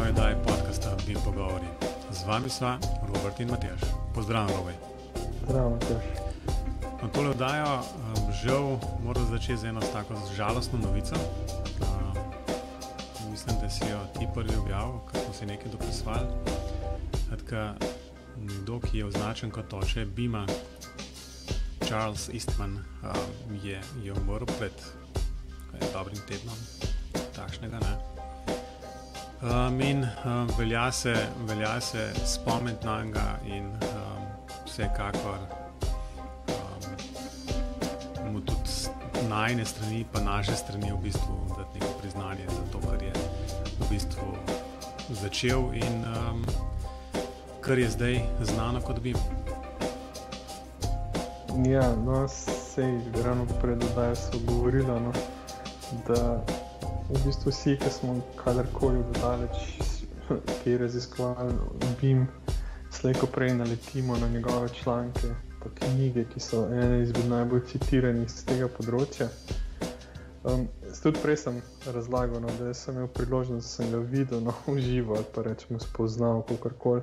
novej oddaji podcasta Bim Pogovori. Z vami sva Robert in Matjaž. Pozdravljen, Robert. Zdravo, Matjaž. Na tole oddajo žal moram začeti z eno tako žalostno novico. Mislim, da si jo ti prvi objavil, ker smo si nekaj dopisovali. Nekdo, ki je označen kot oče Bima, Charles Eastman, je umrl pred dobrim tednom. Takšnega, ne? Velja se spomniti na njega in vsekakor mu tudi najne strani, pa naše strani v bistvu dati neko priznanje za to, kar je v bistvu začel in kar je zdaj znano kot Bim. Ja, no, sej ravno pred oddajo so govorila, no, da v bistvu vsi, ki smo kadarkoli daleč kaj raziskovali Bim, slejko prej naletimo na njegove članke pa knjige, ki so ene izmed najbolj citiranih z tega področja. Tudi prej sem razlagal, no, da sem imel priložnost, da sem ga videl v živo ali pa rečemo spoznal kakorkoli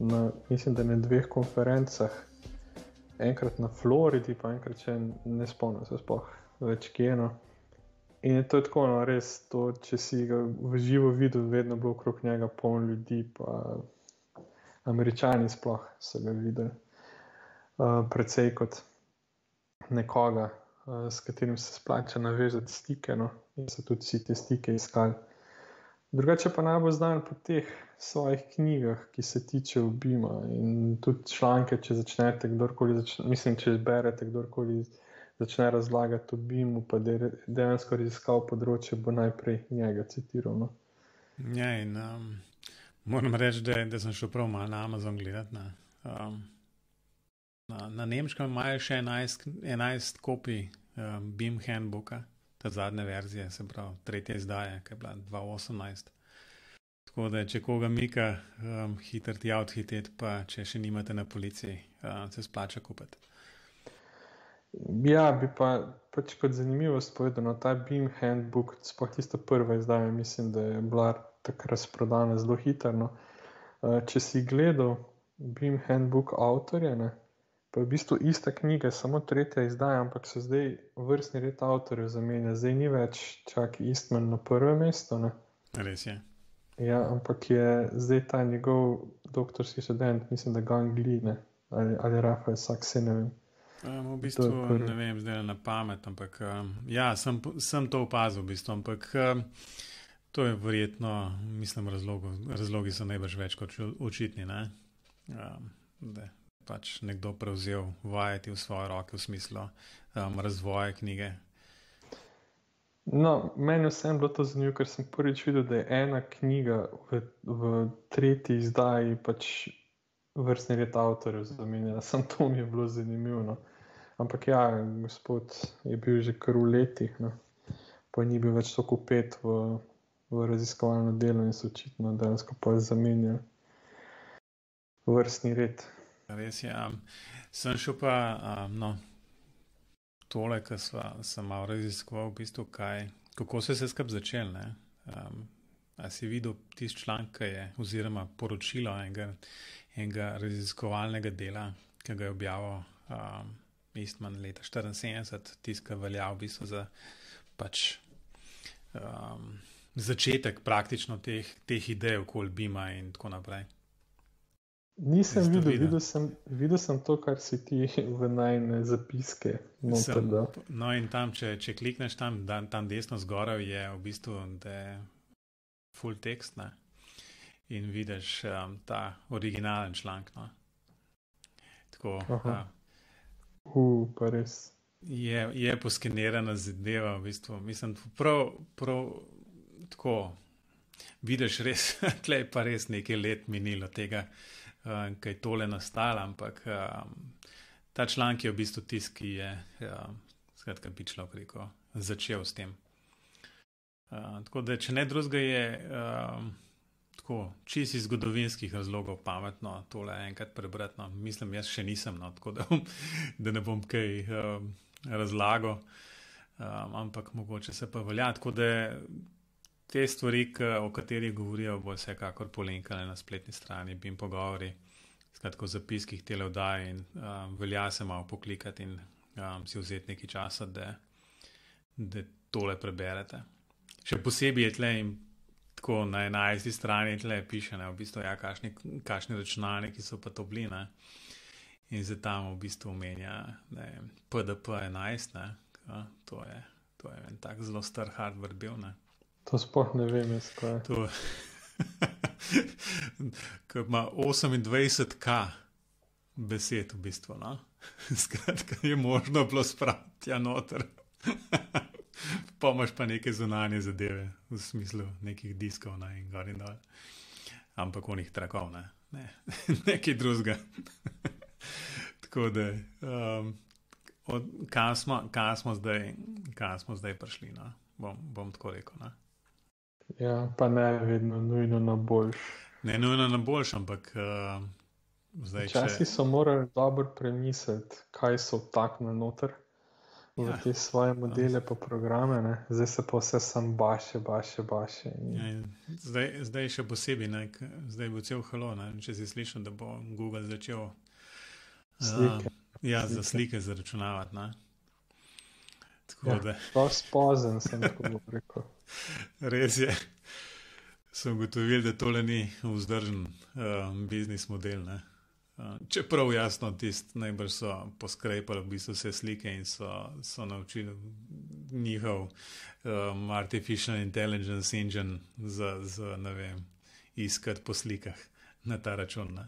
na, mislim, da na 2 konferencah, enkrat na Floridi, pa enkrat še ne spomnim se sploh več kje, no. In to je tako, no, res, to, če si ga v živo videl, vedno bilo okrog njega polno ljudi, pa Američani sploh so ga videli. Precej kot nekoga, s katerim se splača navezati stike, no, in so tudi vsi te stike iskali. Drugače pa najbolj znan po teh svojih knjigah, ki se tičejo Bima in tudi članke, če začnete kdorkoli, če berete kdorkoli začne razlagati o Bimu, pa dejansko raziskal področje, bo najprej njega citiral, no. Ja, in moram reči, da sem šel prav malo na Amazon gledati. Na nemškem imajo še 11 kopij Bim handbooka, ta zadnja verzija, se pravi, 3. izdaja, ki je bila 2018. Tako da, če koga mika, hitro ti odhiteti, pa če še nimate na policiji, se splača kupiti. Ja, bi pa pač kot zanimivost povedal, no, ta Bim handbook, sploh tista prva izdaja, mislim, da je bila tako razprodana zelo hitro, no. Če si gledal Bim handbook avtorja, ne, pa je v bistvu ista knjiga, samo 3. izdaja, ampak so zdaj vrstni red avtorjev zamenja. Zdaj ni več čak Eastman na prvem mestu, ne. Res je. Ja, ampak je zdaj ta njegov doktorski študent, mislim, da Gang Li, ne, ali Rafael Saks, ne vem. V bistvu ne vem, zdaj na pamet, ampak ja, sem to opazil v bistvu, ampak to je verjetno, mislim, razlogi so najbrž več kot očitni, ne? Da pač nekdo prevzel vajeti v svoje roke v smislu razvoja knjige. No, meni vsem bilo to zanimivo, ker sem prvič videl, da je ena knjiga v 3. izdaji pač vrstni red avtorjev zamenjala. Sam to mi je bilo zanimivo, no. Ampak ja, gospod je bil že kar v letih, no. Pa ni bil več tako vpet v raziskovalno delo in so očitno dejansko pa zamenjali vrstni red. Res je. Sem šel pa, tole, ko sem malo raziskoval v bistvu, kako se je skupaj začel, ne? A si videl tisti članek, oziroma poročilo enega raziskovalnega dela, ki ga je objavil Eastman leta 1974, tisti, ki velja v bistvu za pač začetek praktično teh idej okoli Bima in tako naprej. Nisem videl sem to, kar si ti v najne zapiske noter dal. No in tam, če klikneš tam desno zgoraj, je v bistvu full tekst, ne? In vidiš ta originalen članek, no. Tako, pa res. Je poskenirana zadeva, v bistvu, mislim, prav tako, vidiš res, tlej pa res nekaj let minilo tega, kaj tole nastalo, ampak ta članek je v bistvu tisk, ki je skratka pičlo preko začel s tem. Tako da, če ne drugega je tako, čisto iz zgodovinskih razlogov pametno tole enkrat prebrati, no, mislim, jaz še nisem, no, tako da ne bom kaj razlagal, ampak mogoče se pa velja, tako da te stvari, o katerih govorijo, bo vsekakor polenkale na spletni strani, BIM pogovori, skratka o zapiskih tele vdaje in velja se malo poklikati in si vzeti nekaj časa, da tole preberete. Še posebej je tle in tako na 11. strani tle piše, ne, v bistvu, ja, kakšni računalniki so pa to bili, ne. In zdaj tam v bistvu omenja PDP 11, ne, to je en tak zelo star hardware bil, ne. To sploh ne vem, jaz kaj je. To ko ima 28K besed v bistvu, no. Skratka, je možno bilo spraviti tja noter. Pa imaš pa neke zunanje zadeve, v smislu nekih diskov, ne, in gor in dol. Ampak onih trakov, ne. Nekaj drugega. Tako da, kam smo zdaj prišli, no? Bom tako rekel, ne? Ja, pa ne vedno nujno na boljš. Ne nujno na boljš, ampak zdaj Včasih so morali dobro premisliti, kaj so vtaknili noter v te svoje modele pa programe, ne? Zdaj se pa vse sam baše. Zdaj še posebej, ne? Zdaj bo cel halo, ne? Če si slišal, da bo Google začel slike. Za slike zaračunavati, ne? Tako da. To spozen sem tako rekel. Res je. Sem ugotovil, da tole ni vzdržen biznis model, ne? Čeprav jasno tisti najbolj so poskrepali v bistvu vse slike in so naučili njihov artificial intelligence engine za ne vem, iskati po slikah na ta račun, ne?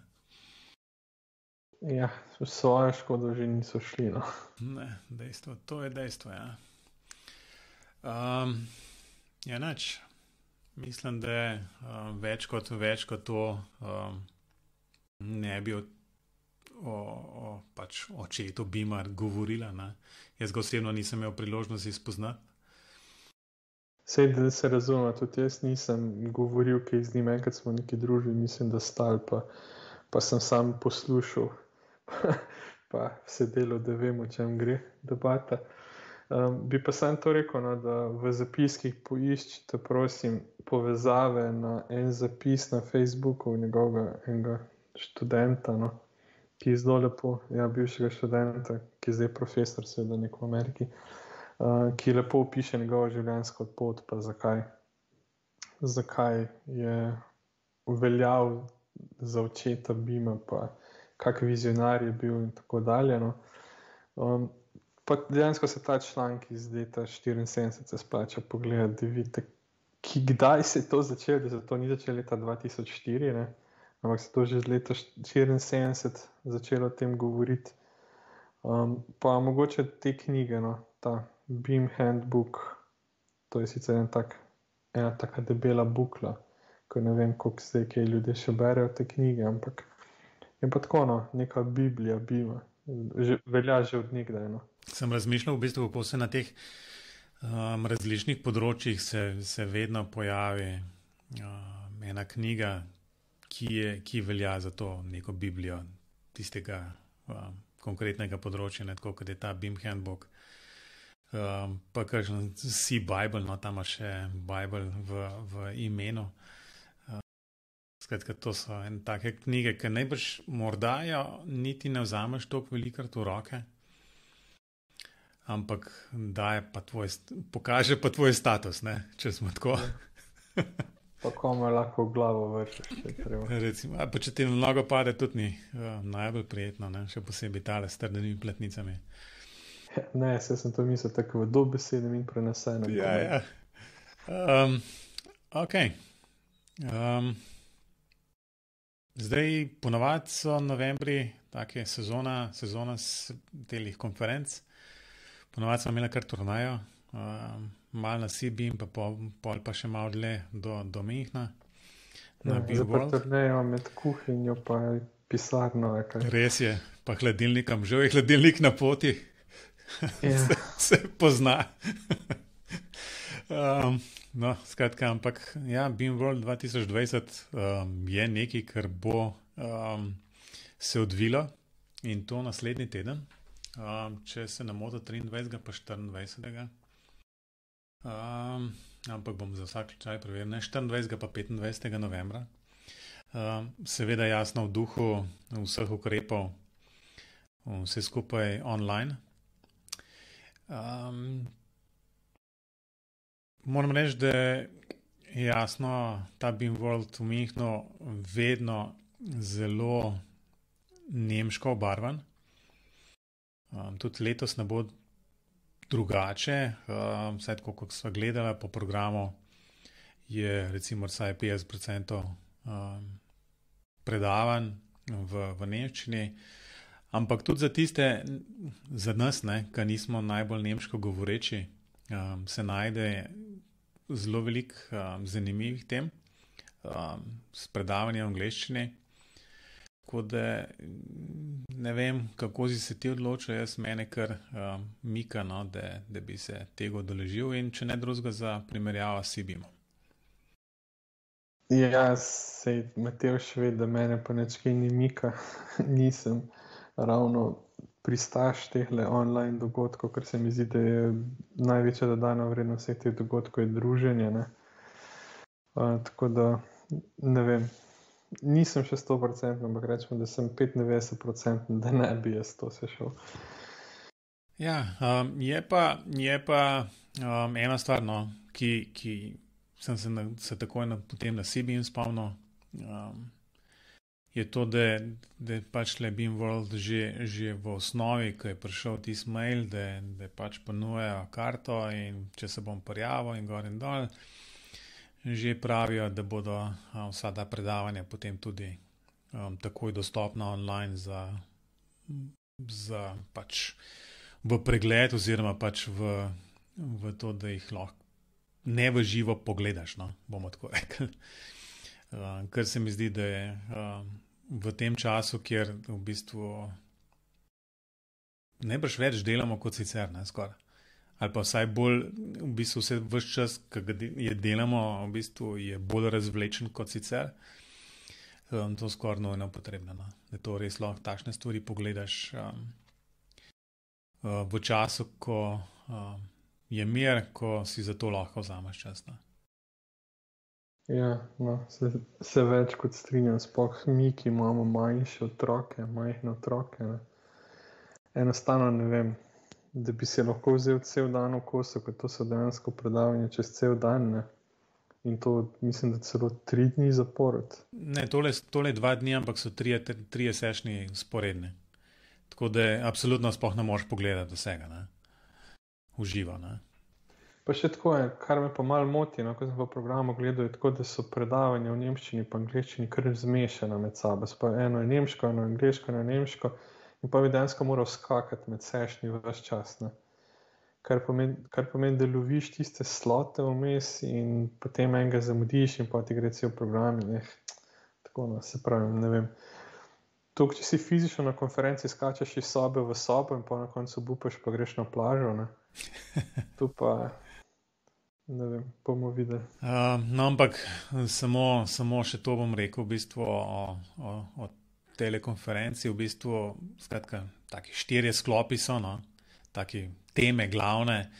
Ja, svojo škodo že niso šli, no. Ne, dejstvo, to je dejstvo, ja. Ja, nič. Mislim, da je več kot to ne bi o očetu BIM-a govorila, ne. Jaz ga osebno nisem imel priložnosti spoznati. Sej, da se razume, tudi jaz nisem govoril, kaj z njim, enkrat smo neki družbi, mislim, da stali, pa sem sam poslušal, pa sedelo, da vem, o čem gre debata. Bi pa sam to rekel, no, da v zapiskih poiščite, prosim, povezave na en zapis na Facebooku njegovega enega študenta, no, ki je zelo lepo, ja, bivšega študenta, ki je zdaj profesor, seveda nek v Ameriki, ki lepo opiše njegovo življenjsko pot, pa zakaj je veljal za očeta BIM-a, pa kak vizionar je bil in tako dalje, no. Pa dejansko se ta članek iz leta 74 se splača pogledati, da vidite, kdaj se je to začelo, da se to ni začelo leta 2004, ne, ampak se to že z leta 74 začelo o tem govoriti. Pa mogoče te knjige, no, ta BIM Handbook, to je sicer ena taka debela bukla, ko ne vem, koliko zdaj kaj ljudje še berejo te knjige, ampak je pa tako, no, neka biblija BIM-a, velja že od nekdaj, no. Sem razmišljal v bistvu, kako se na teh različnih področjih se vedno pojavi ena knjiga, ki velja za to neko biblijo tistega konkretnega področja, ne, tako kot je ta BIM Handbook. Pa kakšen C-Bible, no, tam ima še Bible v imenu. Skratka, to so ene take knjige, ki najbrž morda jo niti ne vzameš toliko velikrat v roke, ampak pokaže pa tvoj status, ne, če smo tako. Pa kome lahko v glavo vršeš, če treba. Recimo, pa če ti na nogo pade, tudi ni najbolj prijetno, ne, še posebej tale s trdenimi platnicami. Ne, sem to mislil tako v dobesednem in prenesenem. Ja. Ok. Zdaj, ponavadi so novembri take sezona telih konferenc. Ponavadi smo imeli kar turnajo, malo na CBIM, pa pol pa še malo dlje do Münchna. Zdaj pa turnejo med kuhinjo pa pisarno. Res je, pa hladilnikom. Že je hladilnik na poti. Ja. se pozna. No, skratka, ampak ja, BIM World 2020 je nekaj, kar bo se odvilo in to naslednji teden. Če se ne motim 23. pa 24. ampak bom za vsak slučaj preveril, 24. pa 25. novembra. Seveda jasno v duhu vseh ukrepov, vse skupaj online. Moram reči, da je jasno ta BIMworld v Münchnu vedno zelo nemško obarvan. Tudi letos ne bo drugače, vsaj tako, kot sva gledala po programu, je recimo vsaj 50% predavanj v nemščini, ampak tudi za tiste, za nas, ki nismo najbolj nemško govoreči, se najde zelo veliko zanimivih tem s predavanjem v angleščini. Tako da ne vem, kako si se ti odločil, jaz mene kar mika, no, da bi se tega udeležil in če ne drugega za primerjavo s Sibimom. Ja, sej Matevž ve, da mene pa nič kaj ni mika. Nisem ravno pristaš tehle online dogodkov, ker se mi zdi, da je največja dodana vrednost vseh teh dogodkov je druženje, ne. Tako da, ne vem, nisem še 100%, ampak rečemo, da sem 95%, da ne bi jaz to se šel. Ja, je pa ena stvar, no, ki sem se takoj potem na Sibim spomnil, je to, da pač le BIMworld že v osnovi, ko je prišel tisti mail, da pač ponujajo karto in če se bom prijavil in gor in dol, že pravijo, da bodo vsa ta predavanja potem tudi takoj dostopna online za pač v pregled oziroma pač v to, da jih lahko ne v živo pogledaš, no, bomo tako rekli. Ker se mi zdi, da je v tem času, kjer v bistvu najbrž več delamo kot sicer, ne, skoraj. Ali pa vsaj bolj, v bistvu vse ves čas, ki ga delamo, v bistvu je bolj razvlečen kot sicer. To skoraj nujno potrebno, no. Da to res lahko takšne stvari pogledaš v času, ko je mir, ko si za to lahko vzameš čas, no. Ja, no, se več kot strinjam, sploh mi, ki imamo majhne otroke, ne. Enostavno ne vem, da bi se lahko vzel cel dan v kosu, ker to so dejansko predavanja čez cel dan, ne. In to mislim, da celo 3 dni zapored. Ne, tole 2 dni, ampak so 3 sešni sporedni. Tako da absolutno sploh ne moreš pogledati vsega, ne. Uživa, ne. Pa še tako je, kar me pa malo moti, no, ko sem v programu gledal, je tako, da so predavanja v nemščini pa angleščini kar zmešana med sabo. Pa eno je nemško, eno je angleško, eno je nemško in pa bi dejansko moral skakati med sešni ves čas, ne. Kar pomeni, da loviš tiste slote vmes in potem enega zamudiš in pa ti gre cel program in tako, no, se pravim, ne vem. To, če si fizično na konferenci skačeš iz sobe v sobo in pa na koncu bupaš pa greš na plažo, ne. Tu pa, ne vem, bomo videli. No, ampak samo še to bom rekel v bistvu o telekonferenci, v bistvu, skratka, taki 4 sklopi so, no, taki teme glavne.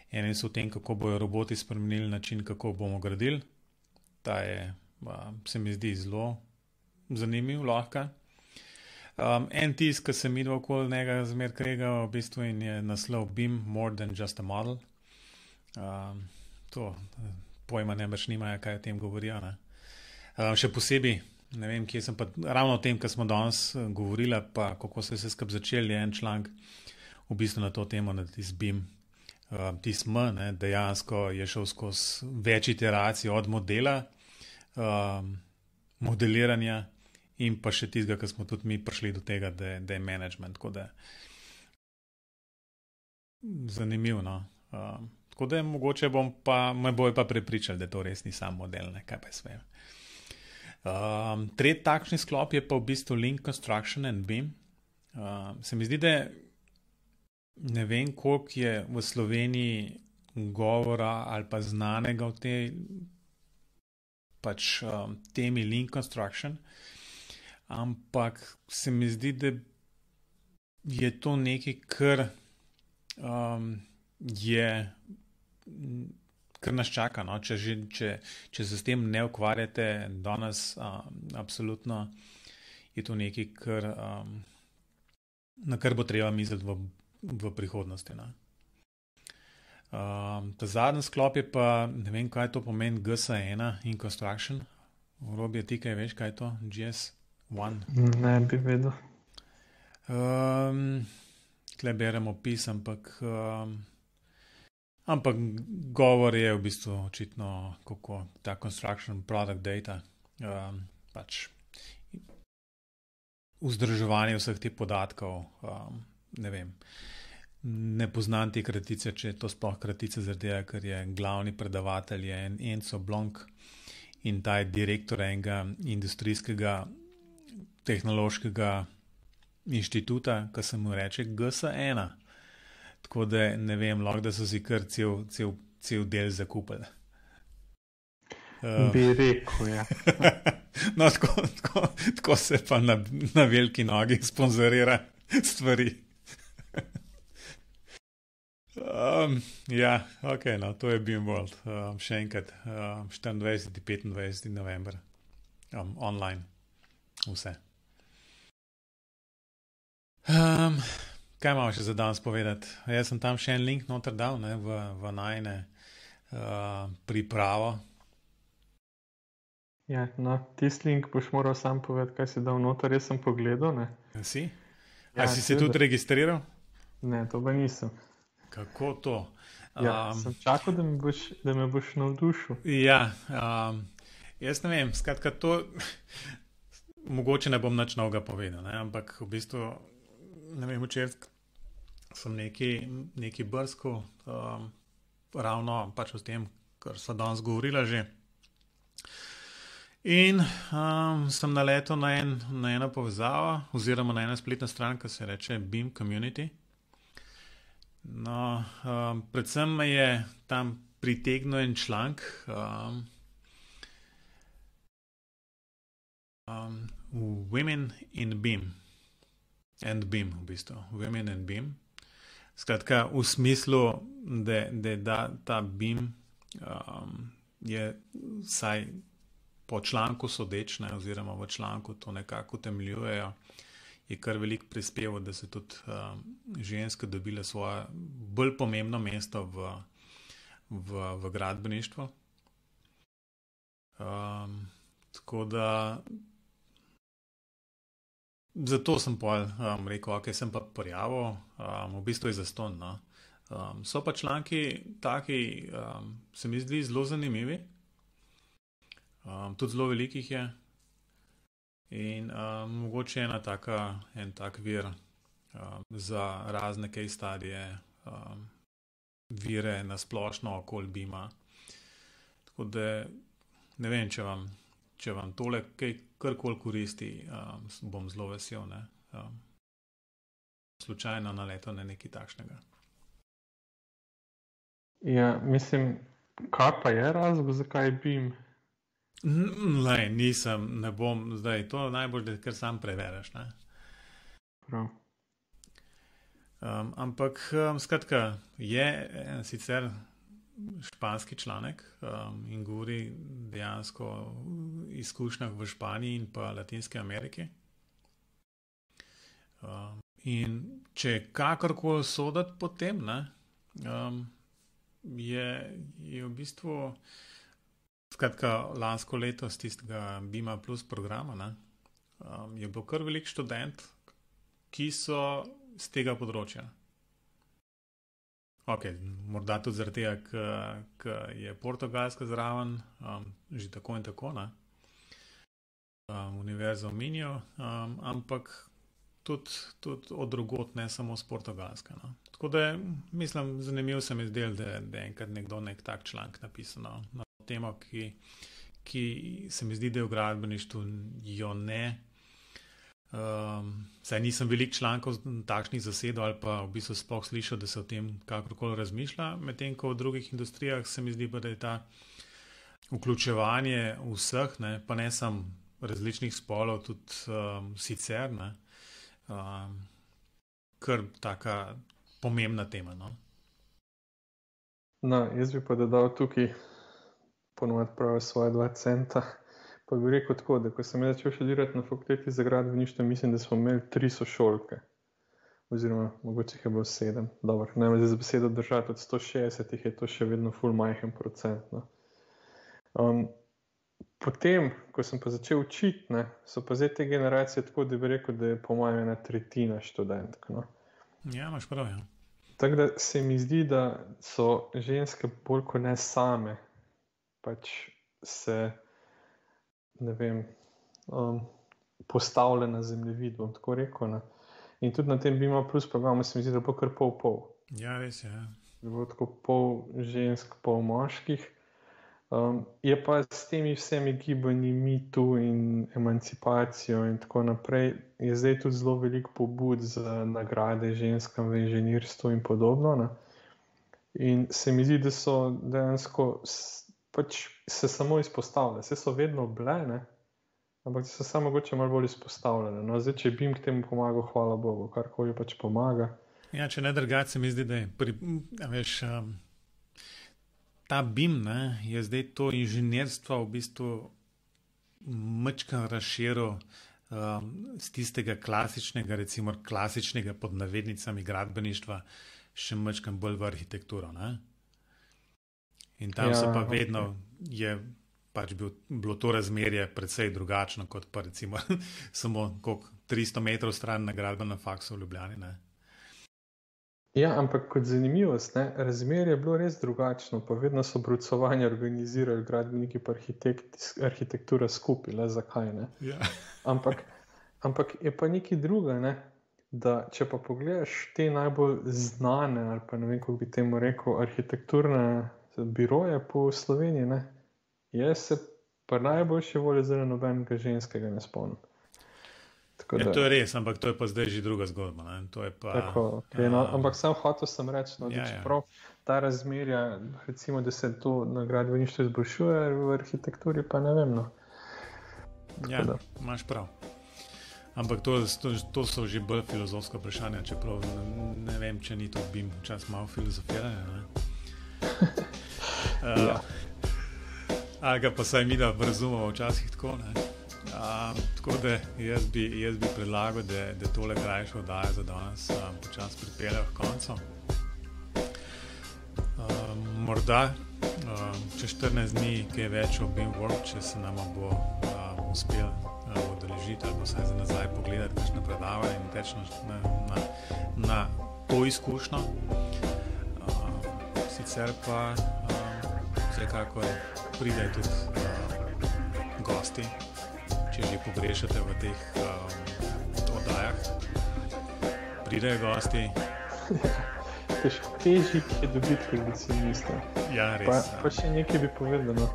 Ene so v tem, kako bojo roboti spremenili način, kako bomo gradili. Ta je, se mi zdi, zelo zanimiv, lahko. En tisk, ki se midva okoli njega zmer krega, v bistvu in je naslov BIM More Than Just a Model. To pojma nebrž nimajo, kaj o tem govorijo, ne. Še posebej, ne vem, kje sem pa, ravno o tem, kar smo danes govorila, pa kako se vse skupaj začeli, je en članek v bistvu na to temo, na tisti BIM, tisti M, ne, dejansko je šel skozi več iteracij od modela, modeliranja in pa še tistega, ko smo tudi mi prišli do tega, da je management, tako da zanimivo, no. Tako da mogoče me bojo pa prepričali, da to res ni sam model, ne, kaj pa jaz vem. Tretji takšni sklop je pa v bistvu Link Construction and BIM. Se mi zdi, da ne vem, koliko je v Sloveniji govora ali pa znanega o tej pač temi Link Construction, ampak se mi zdi, da je to nekaj, kar je kar nas čaka. No? Če se s tem ne ukvarjate danes, absolutno je to nekaj, na kar bo treba misliti v prihodnosti. No? Ta zadnji sklop je pa, ne vem, kaj to pomeni, GS1 in Construction. Robi, ti kaj veš, kaj je to? GS1? Ne bi vedel. Tle beremo opis, ampak govor je v bistvu očitno, kako ta construction product data, pač vzdrževanje vseh teh podatkov, ne vem. Ne poznam te kratice, če je to sploh kratica, zaradi tega, ker je glavni predavatelj je Enzo Blonk in ta je direktor enega industrijskega tehnološkega inštituta, ki se mu reče GS1. Tako da ne vem, lahko da so si kar cel del zakupili. Bi rekel, ja. No, tako se pa na veliki nogi sponzorira stvari. Ja, ok, no, to je BIM-World. Še enkrat, 24. 25. november, online, vse. Kaj imamo še za danes povedati? Jaz sem tam še en link noter dal, ne, v najne pripravo. Ja, no, tisti link boš moral sam povedati, kaj si dal noter. Jaz sem pogledal, ne. Si? Ja, A si se tudi registriral? Ne, to pa nisem. Kako to? Ja, sem čakal, da me boš navdušil. Ja, jaz ne vem, skratka to, mogoče ne bom nič novega povedal, ne, ampak v bistvu, ne vem, včeraj sem nekaj brskal, ravno pač o tem, kar sva danes govorila že. In sem naletel na eno povezavo, oziroma na eno spletno stran, ki se reče BIM Community. No, predvsem me je tam pritegnil en članek, Women in BIM. And BIM, v bistvu. Women and BIM. Skratka, v smislu, da ta BIM je vsaj po članku sodeč, ne, oziroma v članku to nekako utemeljujejo, je kar veliko prispeval, da so tudi ženske dobile svoje bolj pomembno mesto v gradbeništvu. Tako da zato sem rekel, ok, sem pa prijavil, v bistvu je zastonj. No. So pa članki taki, se mi zdi zelo zanimivi, tudi zelo velikih je. In mogoče en tak vir za razne case studije, vire na splošno okoli BIM-a. Tako da ne vem, če vam tole karkoli koristi, bom zelo vesel, ne. Slučajno naletel na nekaj takšnega. Ja, mislim, kaj pa je razlog, zakaj BIM? Ne bom zdaj, to najbolj, da kar sam preverjaš, ne. Prav. Ampak, skratka, je sicer španski članek in govori dejansko o izkušnjah v Španiji in pa Latinski Ameriki. In če kakorkoli soditi po tem, ne, je v bistvu, skratka, lansko leto z tistega BIM-a plus programa, ne, je bilo kar veliko študent, ki so z tega področja. Ok, morda tudi zaradi tega, ker je Portugalska zraven, že tako in tako, ne. Univerzo omenijo, ampak tudi od drugot, ne samo z Portugalske. No. Tako da, mislim, zanimivo se mi zdelo, da je enkrat nekdo nek tak članek napisal na temo, ki se mi zdi, da je v gradbeništvu jo ne. Saj nisem veliko člankov takšnih zasedov ali pa v bistvu sploh slišal, da se o tem kakorkoli razmišlja, medtem ko v drugih industrijah se mi zdi, da je ta vključevanje vseh, ne, pa ne samo različnih spolov, tudi sicer, ne, kar taka pomembna tema. No? No, jaz bi pa dodal tukaj ponovno pravi svoje 2 centa. Pa bi rekel tako, da ko sem začel študirati na fakulteti za gradbeništvo, mislim, da smo imeli 3 sošolke. Oziroma, mogoče jih je bilo 7. Dobro, ne me za besedo držati, od 160 je to še vedno ful majhen procent. No. Potem, ko sem pa začel učiti, ne, so pa zdaj te generacije tako, da bi rekel, da je po mojem 1/3 študentk. No. Ja, imaš prav, ja. Tako da se mi zdi, da so ženske bolj kot ne same, pač se, ne vem, postavlja na zemljevid, bom tako rekel. Ne. In tudi na tem BIM plus programu se mi zdi, da bo kar pol. Ja, res je. Ja. Da bo tako pol žensk, pol moških. Je pa s temi vsemi gibanji MeToo in emancipacijo in tako naprej, je zdaj tudi zelo veliko pobud za nagrade ženskam v inženirstvu in podobno. Ne? In se mi zdi, da so dejansko pač se samo izpostavljali. Vse so vedno bile, ne? Ampak so samo mogoče malo bolj izpostavljene. No, zdaj, če bi jim k temu pomagal, hvala Bogu, karkoli pač pomaga. Ja, če ne drugače, se mi zdi, da je ta BIM, ne, je zdaj to inženirstvo v bistvu majčkeno razširil z tistega klasičnega, recimo klasičnega pod navednicami gradbeništva, še majčkeno bolj v arhitekturo. Ne? In tam so pa vedno je pač bilo to razmerje precej drugačno, kot pa recimo samo 300 metrov stran na gradbenem faksu v Ljubljani. Ne? Ja, ampak kot zanimivost, ne, razmerje je bilo res drugačno, pa vedno so brucovanje organizirali gradbeniki pa arhitektura skupaj, le zakaj, ne. Ja. Ampak je pa nekaj druga, ne, da če pa pogledaš te najbolj znane, ali pa ne vem, kako bi temu rekel, arhitekturne biroje po Sloveniji, ne, jaz se pa najboljše volje zelo nobenega ženskega ne spomnim. Ja, to je res, ampak to je pa zdaj že druga zgodba. Ne? To je pa, tako, okay, no, ampak sam hotel sem reči, no, da ja, čeprav ta razmerja, recimo, da se to na gradbeništvu izboljšuje, v arhitekturi pa ne vem. No. Ja, imaš prav. Ampak to so že bolj filozofska vprašanja, čeprav ne vem, če ni to BIM čas malo filozofiranja. Ja. Ali ga pa saj mi da razumemo včasih tako, ne? Tako da jaz bi predlagal, da tole krajšo oddajo za danes počasi pripeljejo v koncu. Morda čez 14 dni kaj več o BIM World, če se nam bo uspel udeležiti ali pa vsaj za nazaj pogledati kakšne predavanje in teč na to izkušnjo. Sicer pa vsekakor pridejo tudi gosti, če že pogrešate v teh oddajah. Pridejo gosti. Težji je dobiti, kot bi si mislil. Ja, res. Pa še nekaj bi povedal. No.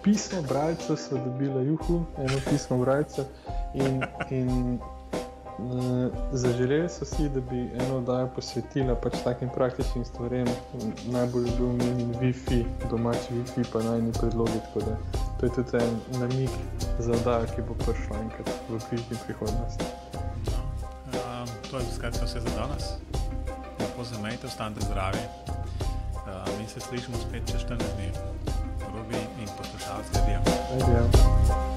Pismo bralcev so dobila Juhu, eno pismo bralcev in zaželeli so si, da bi eno oddajo posvetila pač takim praktičnim stvarem. Najbolj bil omenjen Wi-Fi, domači Wi-Fi pa najni predlogi, tako da to je tudi en namig za oddajo, ki bo prišla enkrat v bližnji prihodnosti. No, to je skratka vse za danes. Lepo se imejte, ostanite zdravi. Mi se slišimo spet čez 14 dni. Robi in poslušalci, adijo. Adijo.